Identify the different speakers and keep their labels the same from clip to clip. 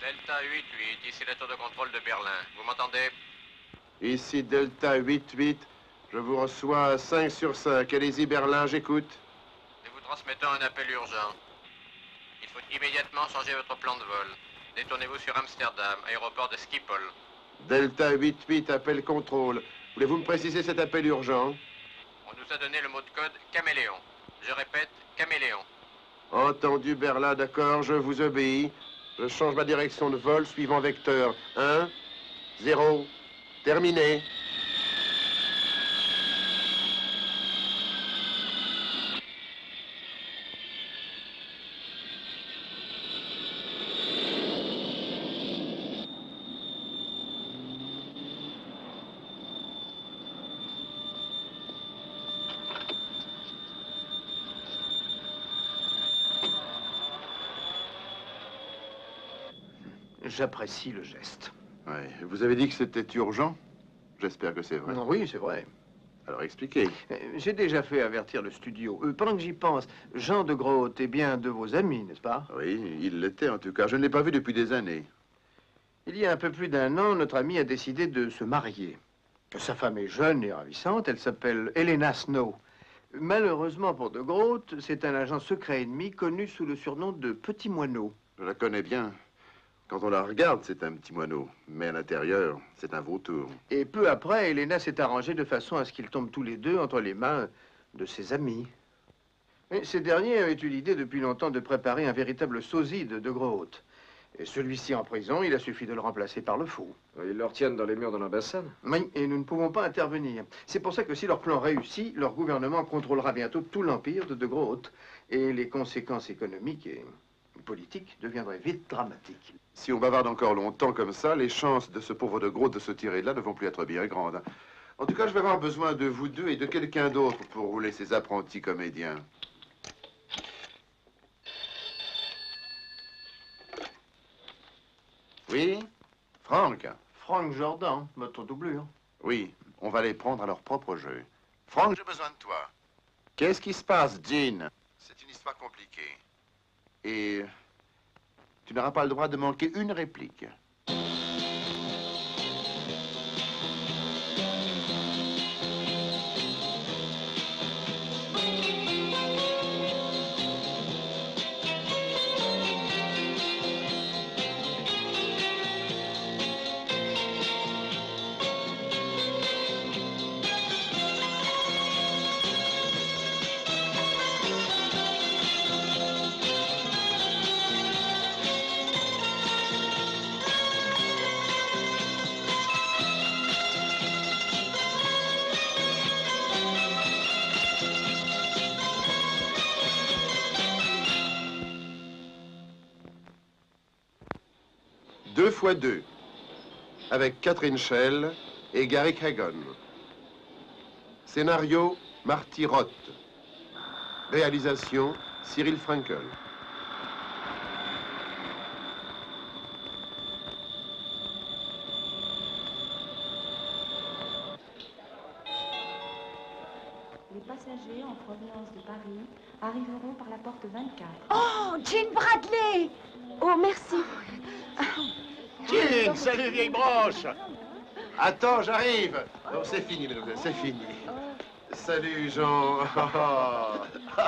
Speaker 1: Delta 8-8, ici la tour de contrôle de Berlin. Vous m'entendez?
Speaker 2: Ici Delta 8-8. Je vous reçois à 5 sur 5. Allez-y, Berlin, j'écoute.
Speaker 1: Nous vous transmettons un appel urgent. Il faut immédiatement changer votre plan de vol. Détournez-vous sur Amsterdam, aéroport de Schiphol.
Speaker 2: Delta 8-8, appel contrôle. Voulez-vous me préciser cet appel urgent?
Speaker 1: On nous a donné le mot de code caméléon. Je répète, caméléon.
Speaker 2: Entendu, Berlin, d'accord, je vous obéis. Je change ma direction de vol suivant vecteur. 1, 0, terminé.
Speaker 3: J'apprécie le geste.
Speaker 4: Oui. Vous avez dit que c'était urgent? J'espère que c'est vrai.
Speaker 3: Oui, c'est vrai.
Speaker 4: Alors expliquez.
Speaker 3: J'ai déjà fait avertir le studio. Pendant que j'y pense, Jean de Groot est bien de vos amis, n'est-ce pas?
Speaker 4: Oui, il l'était en tout cas. Je ne l'ai pas vu depuis des années.
Speaker 3: Il y a un peu plus d'un an, notre ami a décidé de se marier. Sa femme est jeune et ravissante. Elle s'appelle Helena Snow. Malheureusement pour de Groot, c'est un agent secret ennemi connu sous le surnom de Petit Moineau.
Speaker 4: Je la connais bien. Quand on la regarde, c'est un petit moineau. Mais à l'intérieur, c'est un vautour.
Speaker 3: Et peu après, Helena s'est arrangée de façon à ce qu'ils tombent tous les deux entre les mains de ses amis. Et ces derniers avaient eu l'idée depuis longtemps de préparer un véritable sosie de Groot. Et celui-ci en prison, il a suffi de le remplacer par le fou.
Speaker 5: Ils le retiennent dans les murs de l'ambassade?
Speaker 3: Oui, et nous ne pouvons pas intervenir. C'est pour ça que si leur plan réussit, leur gouvernement contrôlera bientôt tout l'empire de Groot. Et les conséquences économiques et politiques deviendraient vite dramatiques.
Speaker 4: Si on bavarde encore longtemps comme ça, les chances de ce pauvre de Groot de se tirer de là ne vont plus être bien grandes. En tout cas, je vais avoir besoin de vous deux et de quelqu'un d'autre pour rouler ces apprentis comédiens. Oui? Franck?
Speaker 3: Frank Jordan, votre doublure.
Speaker 4: Oui, on va les prendre à leur propre jeu. Franck, j'ai besoin de toi. Qu'est-ce qui se passe, Jean? C'est une histoire compliquée. Et tu n'auras pas le droit de manquer une réplique. Deux fois deux, avec Catherine Schell et Gary Hagon. Scénario, Marty Roth. Réalisation, Cyril Frankel.
Speaker 6: Les passagers en provenance de Paris arriveront par la porte 24.
Speaker 7: Oh, Jean Bradley! Oh, merci.
Speaker 2: Jean, salut vieille broche. Attends, j'arrive. Oh, c'est fini, mademoiselle, c'est fini. Salut, Jean.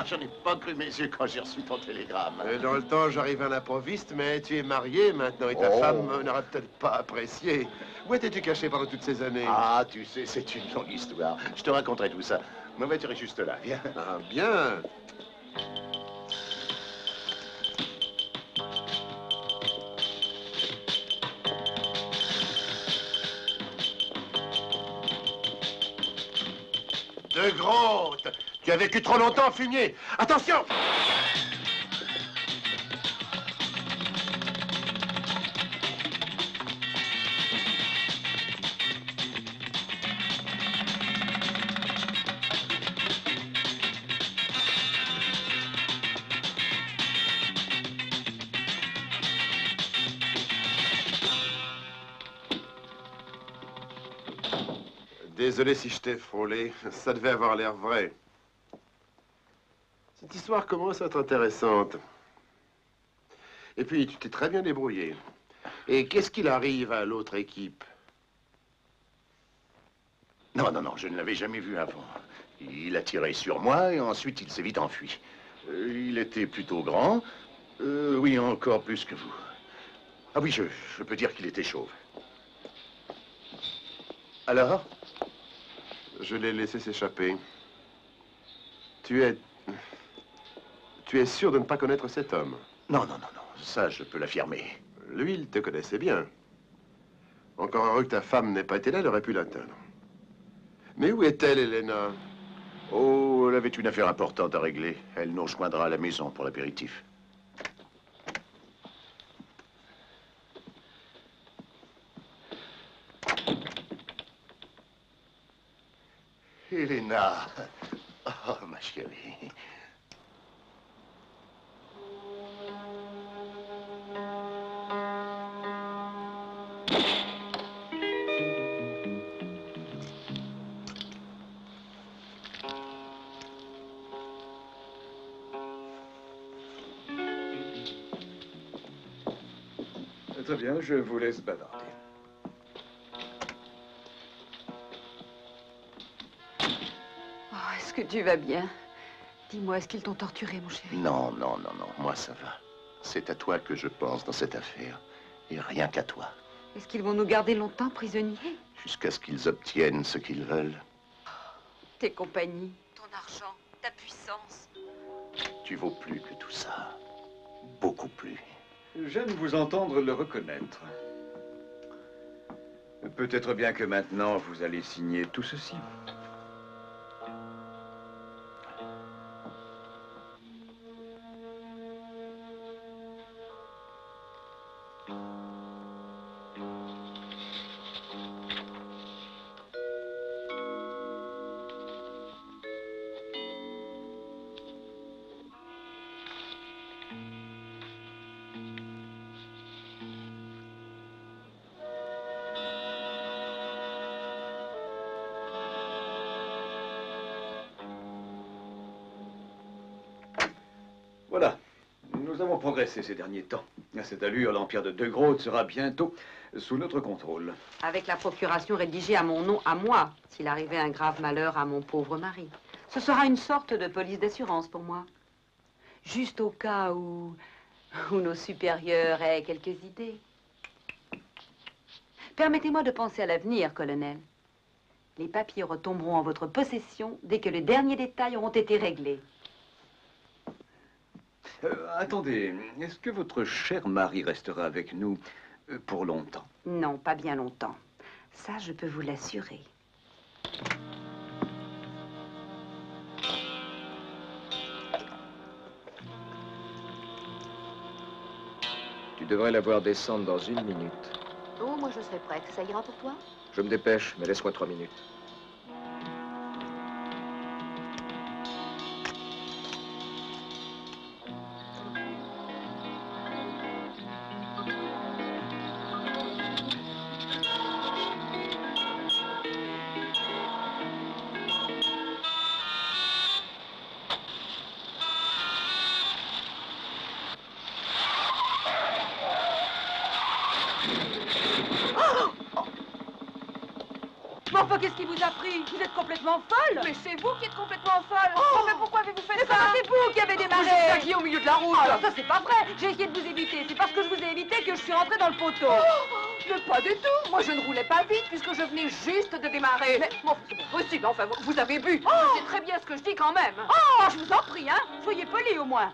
Speaker 8: J'en ai pas cru mes yeux quand j'ai reçu ton télégramme.
Speaker 2: Dans le temps, j'arrive à l'improviste, mais tu es marié maintenant et ta femme n'aura peut-être pas apprécié. Où étais-tu caché pendant toutes ces années?
Speaker 8: Ah, tu sais, c'est une longue histoire. Je te raconterai tout ça. Ma voiture est juste là, viens.
Speaker 2: Ah, bien. De Groot, tu as vécu trop longtemps, fumier. Attention! Désolé si je t'ai frôlé, ça devait avoir l'air vrai. Cette histoire commence à être intéressante. Et puis, tu t'es très bien débrouillé. Et qu'est-ce qu'il arrive à l'autre équipe?
Speaker 8: Non, non, non, je ne l'avais jamais vu avant. Il a tiré sur moi et ensuite il s'est vite enfui. Il était plutôt grand. Oui, encore plus que vous. Ah oui, je peux dire qu'il était chauve. Alors?
Speaker 2: Je l'ai laissé s'échapper. Tu es sûr de ne pas connaître cet homme?
Speaker 8: Non, non, non, non. Ça, je peux l'affirmer.
Speaker 2: Lui, il te connaissait bien. Encore heureux que ta femme n'ait pas été là, elle aurait pu l'atteindre. Mais où est-elle, Elena?
Speaker 8: Oh, elle avait une affaire importante à régler. Elle nous rejoindra à la maison pour l'apéritif. Elena. Oh, ma chérie.
Speaker 5: Très bien, je vous laisse bavarder.
Speaker 7: Oh, est-ce que tu vas bien? Dis-moi, est-ce qu'ils t'ont torturé, mon chéri?
Speaker 8: Non, non, non, non. Moi, ça va. C'est à toi que je pense dans cette affaire. Et rien qu'à toi.
Speaker 7: Est-ce qu'ils vont nous garder longtemps prisonniers?
Speaker 8: Jusqu'à ce qu'ils obtiennent ce qu'ils veulent.
Speaker 7: Tes compagnies, ton argent, ta puissance.
Speaker 8: Tu vaux plus que tout ça. Beaucoup plus.
Speaker 5: J'aime vous entendre le reconnaître. Peut-être bien que maintenant, vous allez signer tout ceci. Voilà. Nous avons progressé ces derniers temps. À cette allure, l'empire de De Groot sera bientôt sous notre contrôle.
Speaker 7: Avec la procuration rédigée à mon nom, à moi, s'il arrivait un grave malheur à mon pauvre mari. Ce sera une sorte de police d'assurance pour moi. Juste au cas où nos supérieurs aient quelques idées. Permettez-moi de penser à l'avenir, colonel. Les papiers retomberont en votre possession dès que les derniers détails auront été réglés.
Speaker 5: Attendez, est-ce que votre cher mari restera avec nous pour longtemps?
Speaker 7: Non, pas bien longtemps. Ça, je peux vous l'assurer.
Speaker 9: Tu devrais la voir descendre dans 1 minute.
Speaker 10: Oh, moi je serai prête. Ça ira pour toi?
Speaker 9: Je me dépêche, mais laisse-moi 3 minutes.
Speaker 7: Mais enfin, qu'est-ce qui vous a pris? Vous êtes complètement folle. Mais c'est vous qui êtes complètement folle. Oh, mais pourquoi avez-vous fait ça? C'est vous qui avez démarré. Vous êtes au milieu de la route. Alors ça, c'est pas vrai. J'ai essayé de vous éviter. C'est parce que je vous ai évité que je suis rentrée dans le poteau. Mais pas du tout. Moi, je ne roulais pas vite puisque je venais juste de démarrer. Mais bon, c'est pas possible. Enfin, vous avez bu. C'est très bien ce que je dis quand même. Oh, je vous en prie, hein. Soyez poli au moins.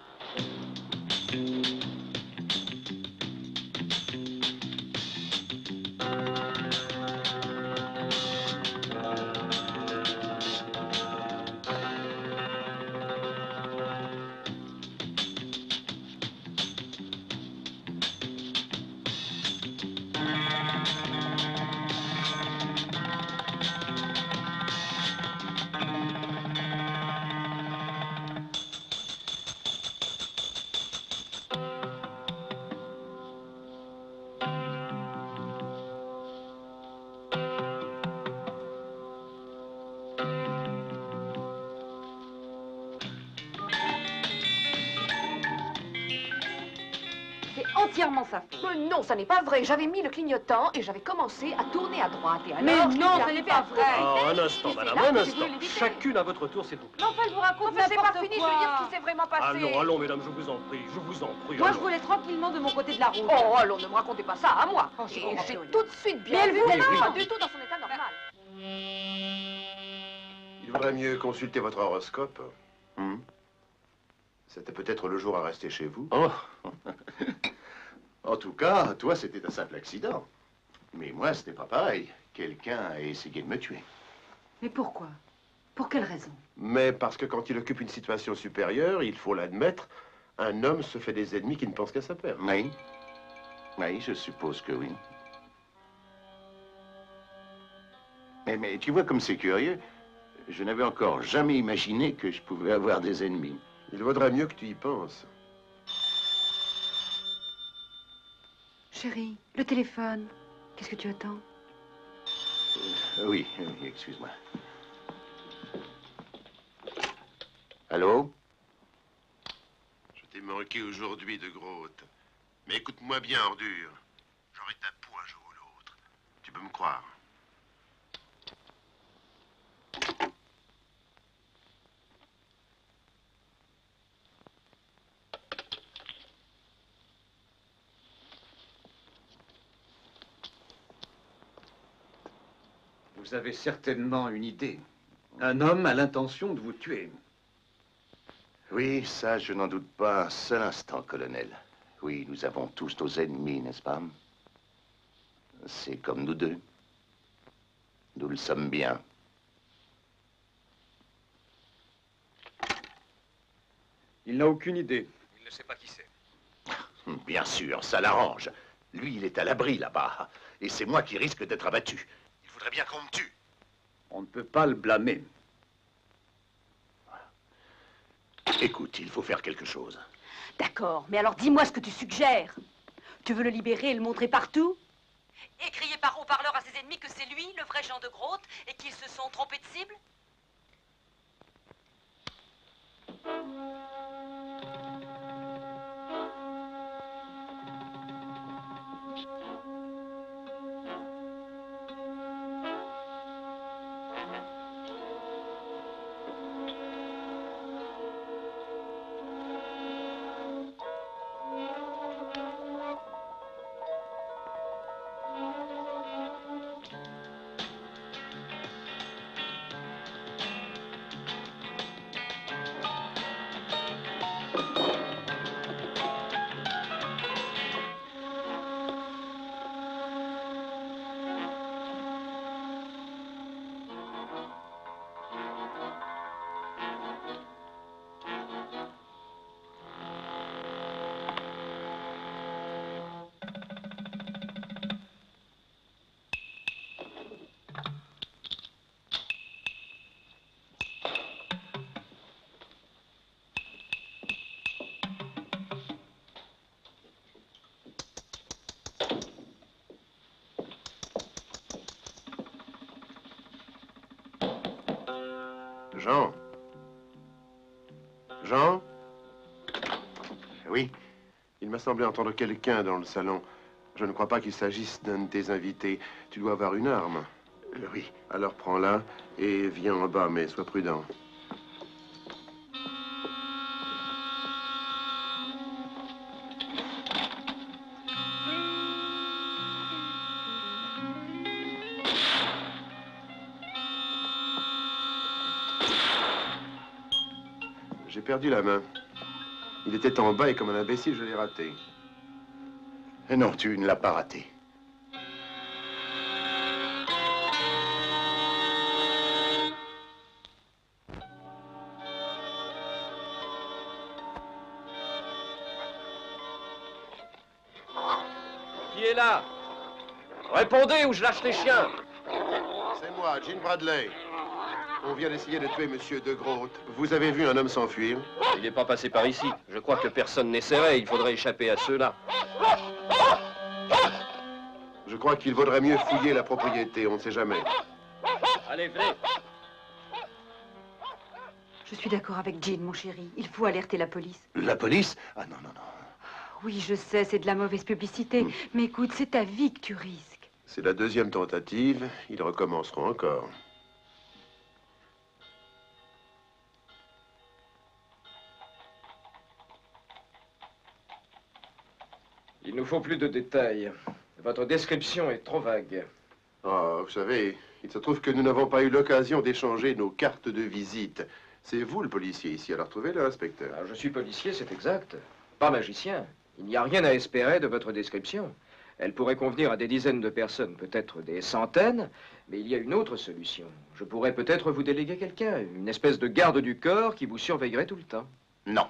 Speaker 7: entièrement sa faute.
Speaker 10: Mais non, ça n'est pas vrai. J'avais mis le clignotant et j'avais commencé à tourner à droite. Et
Speaker 7: Mais
Speaker 10: alors,
Speaker 7: non, ce n'est pas vrai.
Speaker 11: Ah, un instant, madame, un instant. Chacune à votre tour, s'il vous plaît.
Speaker 7: Mais enfin, je vous raconte
Speaker 10: Mais c'est pas
Speaker 7: n'importe
Speaker 10: fini, je
Speaker 7: quoi.
Speaker 10: veux dire ce qui s'est vraiment passé.
Speaker 11: Allons, allons, mesdames, je vous en prie, je vous en prie.
Speaker 7: Moi, je
Speaker 11: allons.
Speaker 7: voulais tranquillement de mon côté de la route.
Speaker 10: Oh, allons, ne me racontez pas ça à moi.
Speaker 7: Oh, je
Speaker 10: Et
Speaker 7: comprends
Speaker 10: j'ai
Speaker 7: plus rien.
Speaker 10: tout de suite bien
Speaker 7: Mais elle
Speaker 10: vu
Speaker 7: vous
Speaker 10: qu'elle
Speaker 7: aime.
Speaker 10: n'est pas du tout dans son état normal.
Speaker 2: Il vaudrait mieux consulter votre horoscope. C'était peut-être le jour à rester chez vous.
Speaker 8: Oh. En tout cas, toi, c'était un simple accident. Mais moi, ce n'est pas pareil. Quelqu'un a essayé de me tuer.
Speaker 7: Mais pourquoi? Pour quelle raison?
Speaker 2: Mais parce que quand il occupe une situation supérieure, il faut l'admettre, un homme se fait des ennemis qui ne pensent qu'à sa perte.
Speaker 8: Oui. Oui, je suppose que oui. Mais tu vois comme c'est curieux. Je n'avais encore jamais imaginé que je pouvais avoir des ennemis.
Speaker 2: Il vaudrait mieux que tu y penses.
Speaker 7: Chérie, le téléphone. Qu'est-ce que tu attends?
Speaker 8: Oui, excuse-moi. Allô?
Speaker 2: Je t'ai manqué aujourd'hui, de Grotte. Mais écoute-moi bien, ordure. J'aurai ta peau un jour ou l'autre. Tu peux me croire.
Speaker 5: Vous avez certainement une idée. Un homme a l'intention de vous tuer.
Speaker 8: Oui, ça, je n'en doute pas un seul instant, colonel. Oui, nous avons tous nos ennemis, n'est-ce pas? C'est comme nous deux. Nous le sommes bien.
Speaker 5: Il n'a aucune idée. Il ne sait pas qui c'est.
Speaker 8: Bien sûr, ça l'arrange. Lui, il est à l'abri là-bas. Et c'est moi qui risque d'être abattu. Il faudrait bien qu'on me tue.
Speaker 5: On ne peut pas le blâmer.
Speaker 8: Écoute, il faut faire quelque chose.
Speaker 7: D'accord, mais alors dis-moi ce que tu suggères. Tu veux le libérer et le montrer partout? Et crier par haut-parleur à ses ennemis que c'est lui, le vrai Jean de Grotte, et qu'ils se sont trompés de cible?
Speaker 2: Jean? Jean?
Speaker 8: Oui?
Speaker 2: Il m'a semblé entendre quelqu'un dans le salon. Je ne crois pas qu'il s'agisse d'un de tes invités. Tu dois avoir une arme.
Speaker 8: Oui.
Speaker 2: Alors prends-la et viens en bas, mais sois prudent. J'ai perdu la main. Il était en bas et comme un imbécile, je l'ai raté.
Speaker 8: Non, tu ne l'as pas raté.
Speaker 11: Qui est là? Répondez ou je lâche les chiens.
Speaker 2: C'est moi, Jean Bradley. On vient d'essayer de tuer Monsieur de Grotte. Vous avez vu un homme s'enfuir?
Speaker 11: Il n'est pas passé par ici. Je crois que personne n'essaierait. Il faudrait échapper à ceux-là.
Speaker 2: Je crois qu'il vaudrait mieux fouiller la propriété, on ne sait jamais.
Speaker 11: Allez, venez.
Speaker 7: Je suis d'accord avec Jean, mon chéri. Il faut alerter la police.
Speaker 8: La police? Ah non, non, non.
Speaker 7: Oui, je sais, c'est de la mauvaise publicité. Mais écoute, c'est ta vie que tu risques.
Speaker 2: C'est la deuxième tentative. Ils recommenceront encore.
Speaker 9: Il nous faut plus de détails. Votre description est trop vague.
Speaker 2: Ah, vous savez, il se trouve que nous n'avons pas eu l'occasion d'échanger nos cartes de visite. C'est vous le policier ici, alors trouvez-le, inspecteur.
Speaker 9: Alors, je suis policier, c'est exact. Pas magicien. Il n'y a rien à espérer de votre description. Elle pourrait convenir à des dizaines de personnes, peut-être des centaines, mais il y a une autre solution. Je pourrais peut-être vous déléguer quelqu'un, une espèce de garde du corps qui vous surveillerait tout le temps.
Speaker 8: Non.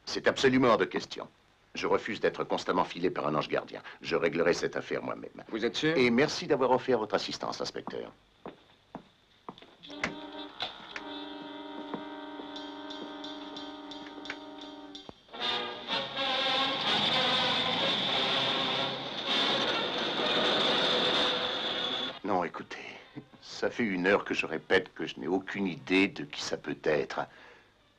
Speaker 8: C'est absolument hors de question. Je refuse d'être constamment filé par un ange gardien. Je réglerai cette affaire moi-même.
Speaker 9: Vous êtes sûr?
Speaker 8: Et merci d'avoir offert votre assistance, inspecteur. Non, écoutez, ça fait 1 heure que je répète que je n'ai aucune idée de qui ça peut être.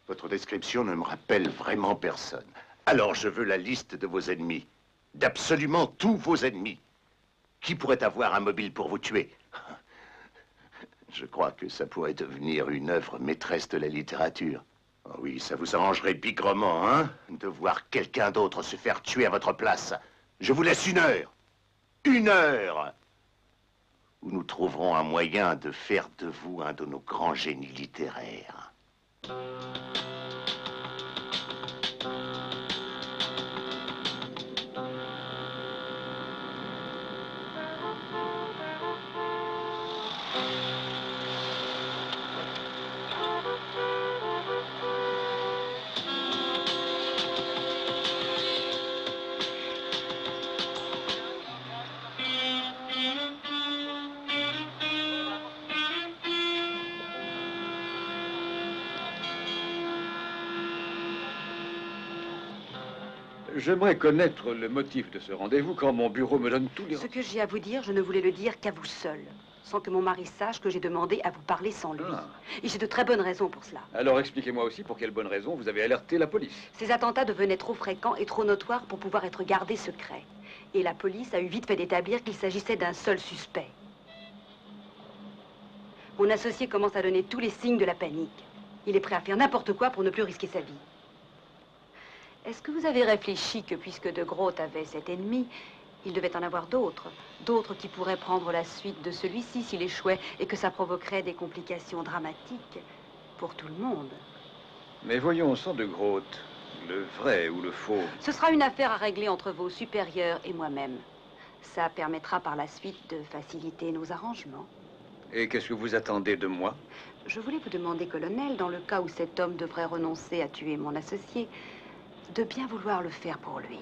Speaker 8: Votre description ne me rappelle vraiment personne. Alors je veux la liste de vos ennemis. D'absolument tous vos ennemis. Qui pourrait avoir un mobile pour vous tuer? Je crois que ça pourrait devenir une œuvre maîtresse de la littérature. Oh oui, ça vous arrangerait bigrement, hein, de voir quelqu'un d'autre se faire tuer à votre place. Je vous laisse 1 heure. 1 heure où nous trouverons un moyen de faire de vous un de nos grands génies littéraires.
Speaker 5: J'aimerais connaître le motif de ce rendez-vous quand mon bureau me donne tous les...
Speaker 7: Ce que j'ai à vous dire, je ne voulais le dire qu'à vous seul, sans que mon mari sache que j'ai demandé à vous parler sans lui.
Speaker 5: Ah.
Speaker 7: Et j'ai de très bonnes raisons pour cela.
Speaker 5: Alors expliquez-moi aussi pour quelle bonne raison vous avez alerté la police.
Speaker 7: Ces attentats devenaient trop fréquents et trop notoires pour pouvoir être gardés secrets. Et la police a eu vite fait d'établir qu'il s'agissait d'un seul suspect. Mon associé commence à donner tous les signes de la panique. Il est prêt à faire n'importe quoi pour ne plus risquer sa vie. Est-ce que vous avez réfléchi que puisque De Groot avait cet ennemi, il devait en avoir d'autres? D'autres qui pourraient prendre la suite de celui-ci s'il échouait et que ça provoquerait des complications dramatiques pour tout le monde?
Speaker 5: Mais voyons sans De Groot, le vrai ou le faux.
Speaker 7: Ce sera une affaire à régler entre vos supérieurs et moi-même. Ça permettra par la suite de faciliter nos arrangements.
Speaker 5: Et qu'est-ce que vous attendez de moi?
Speaker 7: Je voulais vous demander, colonel, dans le cas où cet homme devrait renoncer à tuer mon associé, de bien vouloir le faire pour lui.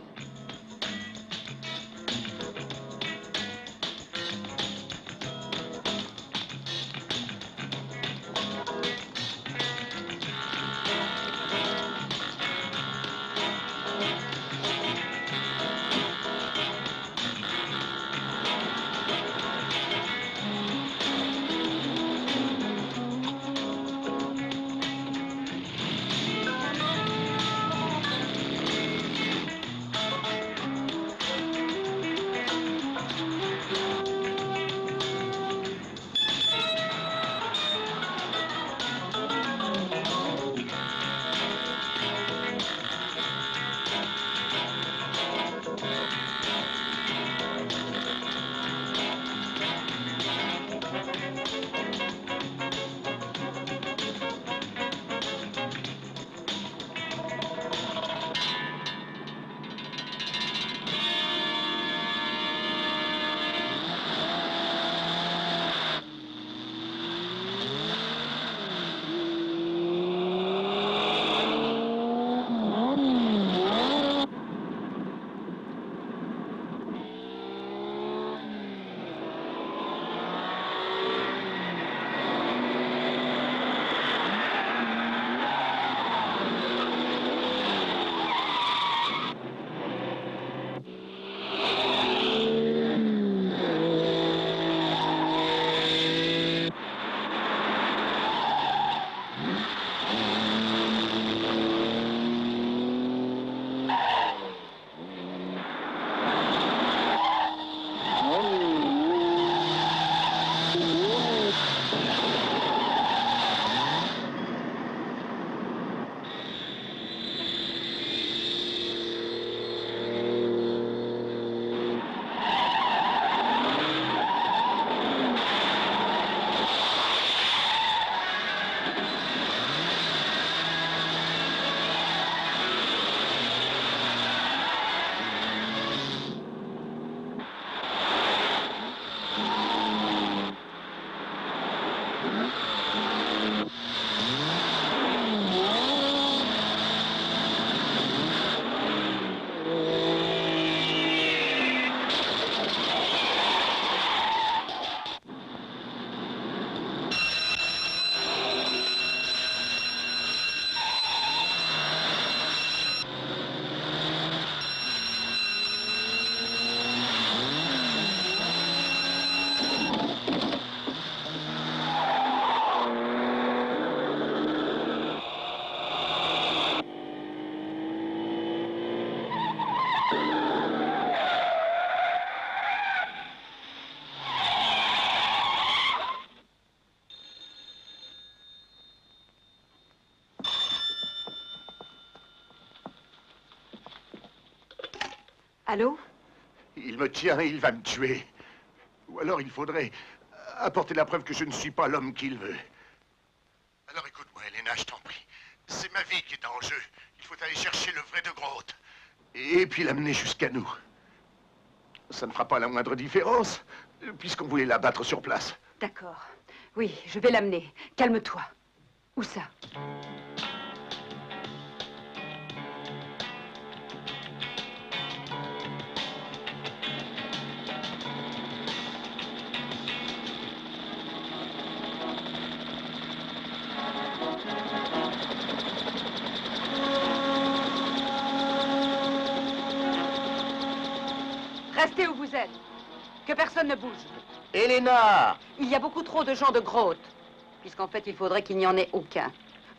Speaker 10: Allô?
Speaker 8: Il me tient et il va me tuer. Ou alors il faudrait apporter la preuve que je ne suis pas l'homme qu'il veut. Alors écoute-moi, Elena, je t'en prie. C'est ma vie qui est en jeu. Il faut aller chercher le vrai de Groot. Et puis l'amener jusqu'à nous. Ça ne fera pas la moindre différence, puisqu'on voulait l'abattre sur place.
Speaker 10: D'accord. Oui, je vais l'amener. Calme-toi. Où ça? Restez où vous êtes. Que personne ne bouge.
Speaker 2: Elena!
Speaker 10: Il y a beaucoup trop de gens de Groot. Puisqu'en fait, il faudrait qu'il n'y en ait aucun.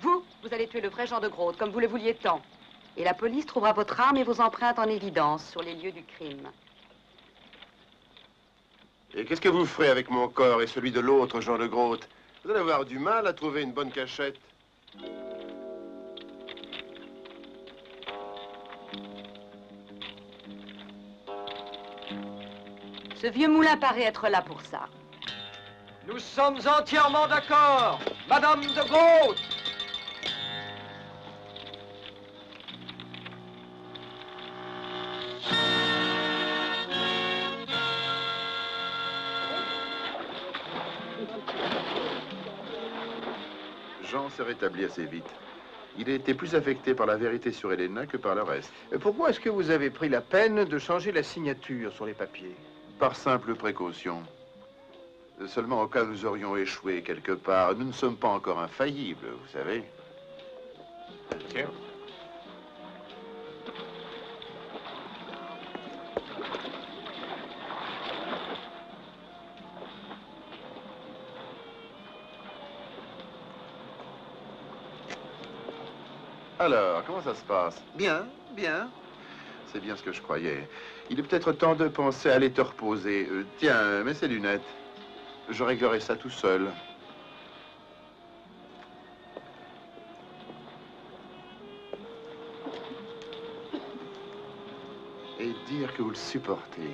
Speaker 10: Vous allez tuer le vrai Jean de Groot, comme vous le vouliez tant. Et la police trouvera votre arme et vos empreintes en évidence sur les lieux du crime.
Speaker 2: Et qu'est-ce que vous ferez avec mon corps et celui de l'autre, Jean de Groot? Vous allez avoir du mal à trouver une bonne cachette.
Speaker 10: Ce vieux moulin paraît être là pour ça.
Speaker 9: Nous sommes entièrement d'accord, Madame de Groot.
Speaker 4: Jean s'est rétabli assez vite. Il a été plus affecté par la vérité sur Elena que par le reste.
Speaker 3: Pourquoi est-ce que vous avez pris la peine de changer la signature sur les papiers?
Speaker 4: Par simple précaution. Seulement au cas où nous aurions échoué quelque part. Nous ne sommes pas encore infaillibles, vous savez.
Speaker 11: Tiens.
Speaker 4: Alors, comment ça se passe?
Speaker 3: Bien, bien.
Speaker 4: C'est bien ce que je croyais. Il est peut-être temps de penser à aller te reposer. Tiens, mets ces lunettes. Je réglerai ça tout seul. Et dire que vous le supportez.